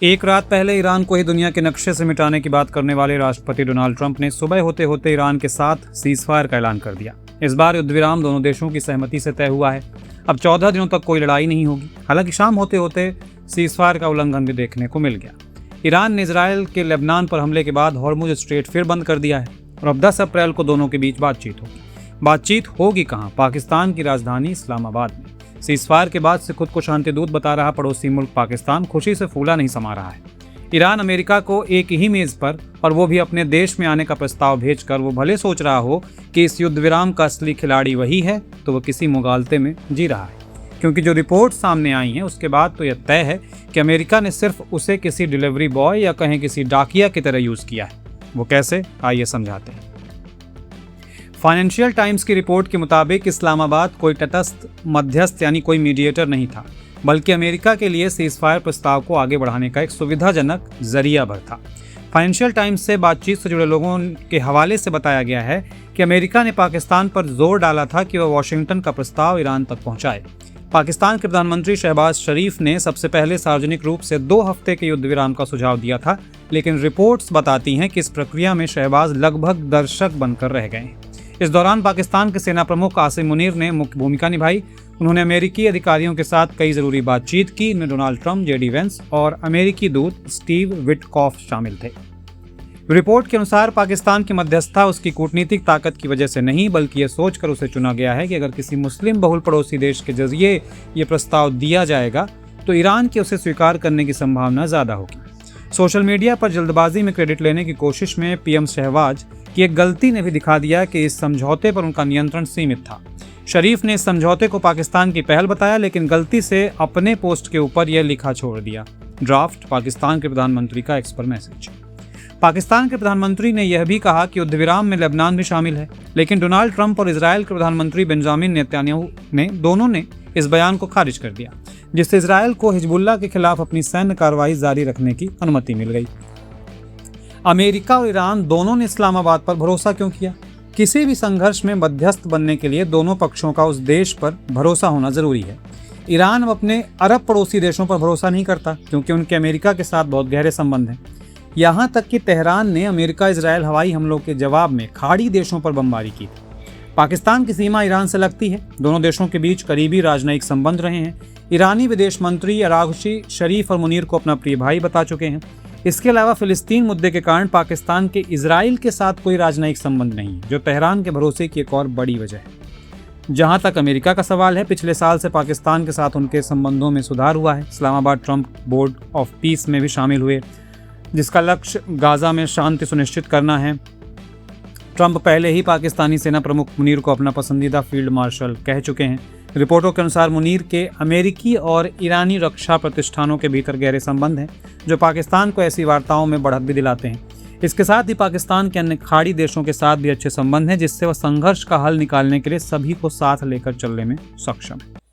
एक रात पहले ईरान को ही दुनिया के नक्शे से मिटाने की बात करने वाले राष्ट्रपति डोनाल्ड ट्रंप ने सुबह होते होते ईरान के साथ सीजफायर का ऐलान कर दिया। इस बार युद्ध विराम दोनों देशों की सहमति से तय हुआ है। अब 14 दिनों तक कोई लड़ाई नहीं होगी। हालांकि शाम होते होते सीजफायर का उल्लंघन भी देखने को मिल गया। ईरान ने इजरायल के लेबनान पर हमले के बाद हॉर्मुज स्ट्रेट फिर बंद कर दिया है और अब 10 अप्रैल को दोनों के बीच बातचीत होगी कहाँ? पाकिस्तान की राजधानी इस्लामाबाद में। सीजफायर के बाद से खुद को शांतिदूत बता रहा पड़ोसी मुल्क पाकिस्तान खुशी से फूला नहीं समा रहा है। ईरान अमेरिका को एक ही मेज पर, और वो भी अपने देश में आने का प्रस्ताव भेजकर, वो भले सोच रहा हो कि इस युद्ध विराम का असली खिलाड़ी वही है, तो वो किसी मुगालते में जी रहा है। क्योंकि जो रिपोर्ट सामने आई हैं उसके बाद तो यह तय है कि अमेरिका ने सिर्फ उसे किसी डिलीवरी बॉय या कहें किसी डाकिया की तरह यूज किया है। वो कैसे, आइए समझाते हैं। फाइनेंशियल टाइम्स की रिपोर्ट के मुताबिक इस्लामाबाद कोई तटस्थ मध्यस्थ यानी कोई मीडिएटर नहीं था, बल्कि अमेरिका के लिए सीजफायर प्रस्ताव को आगे बढ़ाने का एक सुविधाजनक जरिया भर था। फाइनेंशियल टाइम्स से बातचीत से जुड़े लोगों के हवाले से बताया गया है कि अमेरिका ने पाकिस्तान पर जोर डाला था कि वह वाशिंगटन का प्रस्ताव ईरान तक पहुंचाए। पाकिस्तान के प्रधानमंत्री शहबाज शरीफ ने सबसे पहले सार्वजनिक रूप से 2 हफ्ते के युद्ध विराम का सुझाव दिया था, लेकिन रिपोर्ट्स बताती हैं कि इस प्रक्रिया में शहबाज लगभग दर्शक बनकर रह गए। इस दौरान पाकिस्तान के सेना प्रमुख आसिम मुनीर ने मुख्य भूमिका निभाई। उन्होंने अमेरिकी अधिकारियों के साथ कई जरूरी बातचीत की। इनमें डोनाल्ड ट्रंप, जेडी वेंस और अमेरिकी दूत स्टीव विटकॉफ शामिल थे। रिपोर्ट के अनुसार पाकिस्तान की मध्यस्थता उसकी कूटनीतिक ताकत की वजह से नहीं, बल्कि यह सोचकर उसे चुना गया है कि अगर किसी मुस्लिम बहुल पड़ोसी देश के जरिए ये प्रस्ताव दिया जाएगा तो ईरान के उसे स्वीकार करने की संभावना ज़्यादा होगी। सोशल मीडिया पर जल्दबाजी में क्रेडिट लेने की कोशिश में पीएम शहबाज की एक गलती ने भी दिखा दिया कि इस समझौते पर उनका नियंत्रण सीमित था। शरीफ ने इस समझौते को पाकिस्तान की पहल बताया, लेकिन गलती से अपने पोस्ट के ऊपर यह लिखा छोड़ दिया, ड्राफ्ट पाकिस्तान के प्रधानमंत्री का एक्स पर मैसेज। पाकिस्तान के प्रधानमंत्री ने यह भी कहा कि युद्ध विराम में लेबनान भी शामिल है, लेकिन डोनाल्ड ट्रंप और इजरायल के प्रधानमंत्री बेंजामिन नेतन्याहू दोनों ने इस बयान को खारिज कर दिया, जिससे इजरायल को हिजबुल्लाह के खिलाफ अपनी सैन्य कार्रवाई जारी रखने की अनुमति मिल गई। अमेरिका और ईरान दोनों ने इस्लामाबाद पर भरोसा क्यों किया? किसी भी संघर्ष में मध्यस्थ बनने के लिए दोनों पक्षों का उस देश पर भरोसा होना जरूरी है। ईरान अब अपने अरब पड़ोसी देशों पर भरोसा नहीं करता, क्योंकि उनके अमेरिका के साथ बहुत गहरे संबंध हैं। यहाँ तक कि तेहरान ने अमेरिका इजरायल हवाई हमलों के जवाब में खाड़ी देशों पर बमबारी की थी। पाकिस्तान की सीमा ईरान से लगती है। दोनों देशों के बीच करीबी राजनयिक संबंध रहे हैं। ईरानी विदेश मंत्री अरागची शरीफ और मुनीर को अपना प्रिय भाई बता चुके हैं। इसके अलावा फिलिस्तीन मुद्दे के कारण पाकिस्तान के इजराइल के साथ कोई राजनयिक संबंध नहीं, जो तेहरान के भरोसे की एक और बड़ी वजह है। जहां तक अमेरिका का सवाल है, पिछले साल से पाकिस्तान के साथ उनके संबंधों में सुधार हुआ है। Islamabad Trump board of peace में भी शामिल हुए, जिसका लक्ष्य गाजा में शांति सुनिश्चित करना है। ट्रंप पहले ही पाकिस्तानी सेना प्रमुख मुनीर को अपना पसंदीदा फील्ड मार्शल कह चुके हैं। रिपोर्टों के अनुसार मुनीर के अमेरिकी और ईरानी रक्षा प्रतिष्ठानों के भीतर गहरे संबंध हैं, जो पाकिस्तान को ऐसी वार्ताओं में बढ़त भी दिलाते हैं। इसके साथ ही पाकिस्तान के अन्य खाड़ी देशों के साथ भी अच्छे संबंध हैं, जिससे वह संघर्ष का हल निकालने के लिए सभी को साथ लेकर चलने में सक्षम है।